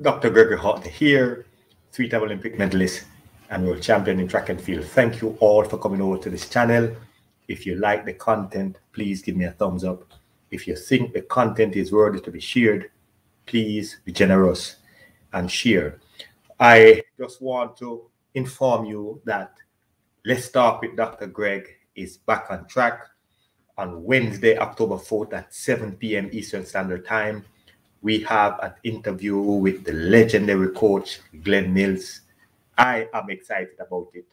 Dr. Gregory Horton here, three-time Olympic medalist and world champion in track and field. Thank you all for coming over to this channel. If you like the content, please give me a thumbs up. If you think the content is worthy to be shared, please be generous and share. I just want to inform you that Let's Talk with Dr. Greg is back on track on Wednesday, October 4th at 7 p.m. Eastern Standard Time. We have an interview with the legendary coach, Glen Mills. I am excited about it,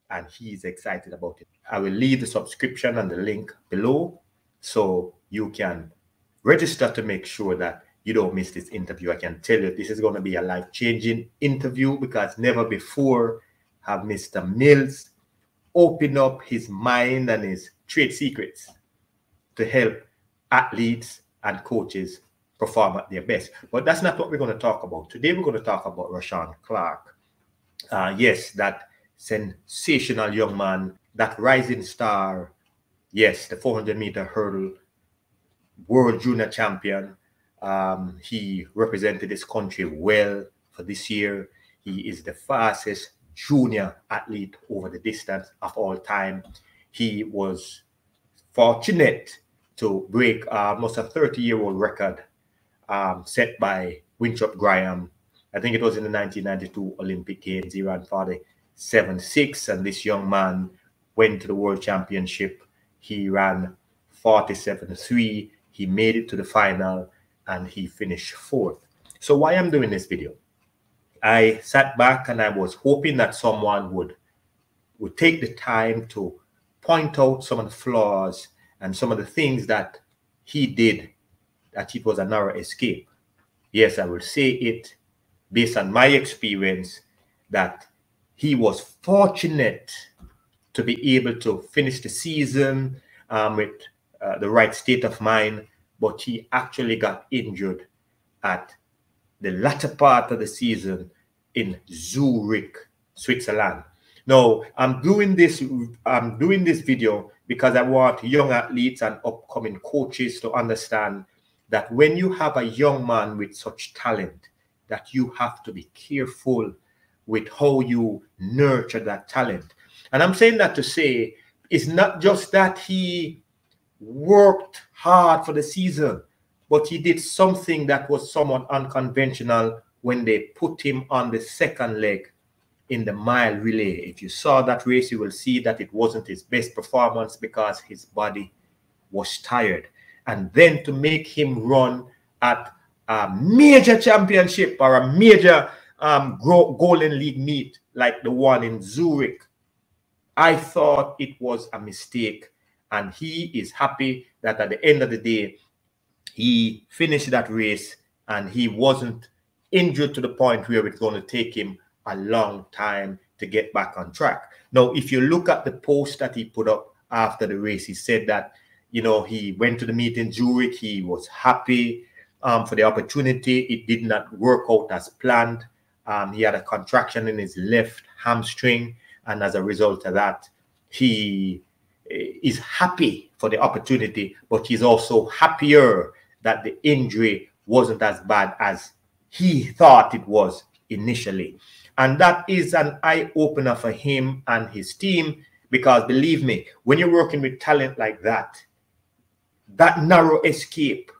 and he's excited about it. I will leave the subscription and the link below so you can register to make sure that you don't miss this interview. I can tell you this is going to be a life-changing interview because never before have Mr. Mills opened up his mind and his trade secrets to help athletes and coaches perform at their best. But that's not what we're going to talk about. Today, we're going to talk about Roshawn Clarke. Yes, that sensational young man, that rising star. Yes, the 400-meter hurdle world junior champion. He represented his country well for this year. He is the fastest junior athlete over the distance of all time. He was fortunate to break almost a 30-year-old record set by Winthrop Graham. I think it was in the 1992 Olympic Games. He ran 47.6, and this young man went to the World Championship. He ran 47.3. He made it to the final, and he finished fourth. So why I'm doing this video? I sat back and I was hoping that someone would take the time to point out some of the flaws and some of the things that he did, that it was a narrow escape. Yes, I will say it based on my experience that he was fortunate to be able to finish the season with the right state of mind, but he actually got injured at the latter part of the season in Zurich, Switzerland. Now, I'm doing this video because I want young athletes and upcoming coaches to understand that when you have a young man with such talent, that you have to be careful with how you nurture that talent. And I'm saying that to say, it's not just that he worked hard for the season, but he did something that was somewhat unconventional when they put him on the second leg in the mile relay. If you saw that race, you will see that it wasn't his best performance because his body was tired. And then to make him run at a major championship or a major Golden League meet like the one in Zurich, I thought it was a mistake. And he is happy that at the end of the day, he finished that race and he wasn't injured to the point where it's going to take him a long time to get back on track. Now, if you look at the post that he put up after the race, he said that, you know, he went to the meet in Zurich. He was happy for the opportunity. It did not work out as planned. He had a contraction in his left hamstring. And as a result of that, he is happy for the opportunity, but he's also happier that the injury wasn't as bad as he thought it was initially. And that is an eye-opener for him and his team, because believe me, when you're working with talent like that, that narrow escape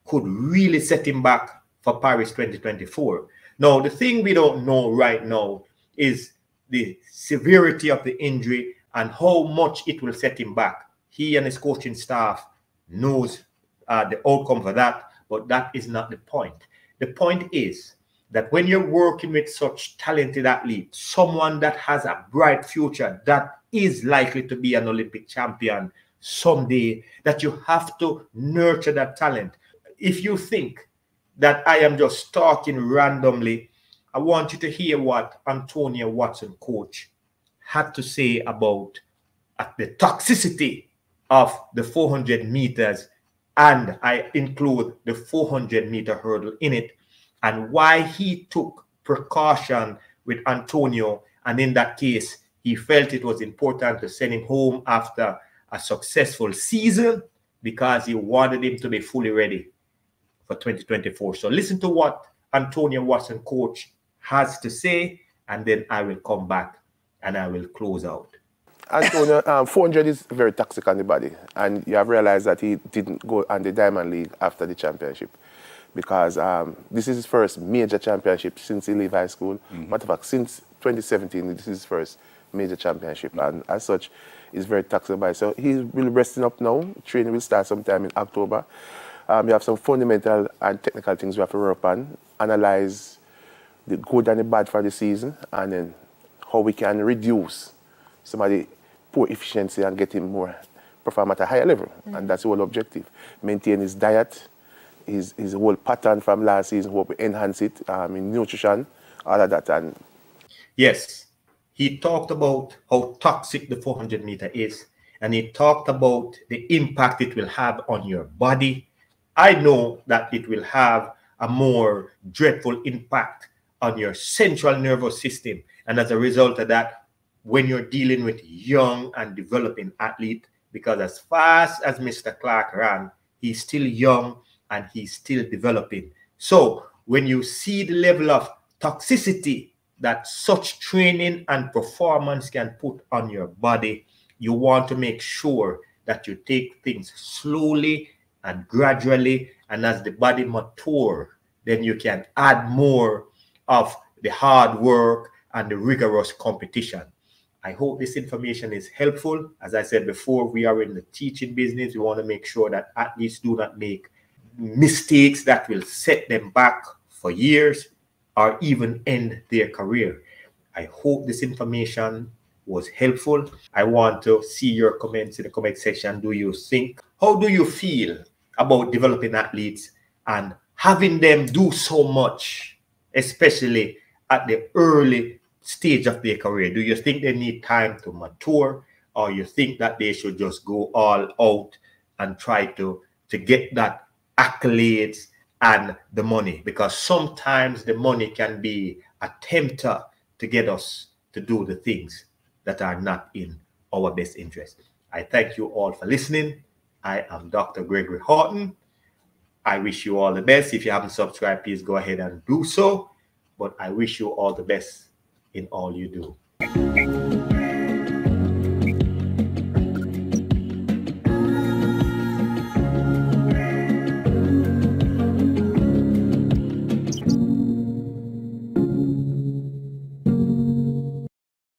could really set him back for Paris 2024. Now, the thing we don't know right now is the severity of the injury and how much it will set him back. He and his coaching staff knows the outcome for that, but that is not the point. The point is that when you're working with such talented athletes, someone that has a bright future, that is likely to be an Olympic champion someday, that you have to nurture that talent. If you think that I am just talking randomly, I want you to hear what Antonio Watson, coach, had to say about the toxicity of the 400 meters, and I include the 400-meter hurdle in it, and why he took precaution with Antonio. And in that case, he felt it was important to send him home after a successful season because he wanted him to be fully ready for 2024. So listen to what Antonio Watson coach has to say, and then I will come back and I will close out. Antonio, 400 is very toxic on the body, and you have realized that he didn't go on the Diamond League after the championship because this is his first major championship since he left high school. Matter of fact, since 2017, this is his first major championship, and as such, it's very toxic body. So he's really resting up now. Training will start sometime in October. You have some fundamental and technical things we have to work on, analyze the good and the bad for the season, and then how we can reduce some of the poor efficiency and get him more perform at a higher level. And that's the whole objective. Maintain his diet, his whole pattern from last season, hope we enhance it in nutrition, all of that. And yes, he talked about how toxic the 400 meter is, and he talked about the impact it will have on your body. I know that it will have a more dreadful impact on your central nervous system. And as a result of that, when you're dealing with young and developing athlete, because as fast as Mr. Clark ran, he's still young and he's still developing. So when you see the level of toxicity that such training and performance can put on your body, you want to make sure that you take things slowly and gradually, and as the body matures, then you can add more of the hard work and the rigorous competition. I hope this information is helpful. As I said before, we are in the teaching business. We want to make sure that athletes do not make mistakes that will set them back for years or even end their career. I hope this information was helpful. I want to see your comments in the comment section. How do you feel about developing athletes and having them do so much, especially at the early stage of their career? Do you think they need time to mature, or you think that they should just go all out and try to get that accolades and the money? Because sometimes the money can be a tempter to get us to do the things that are not in our best interest. I thank you all for listening. I am Dr. Gregory Horton. I wish you all the best. If you haven't subscribed, please go ahead and do so. But I wish you all the best in all you do.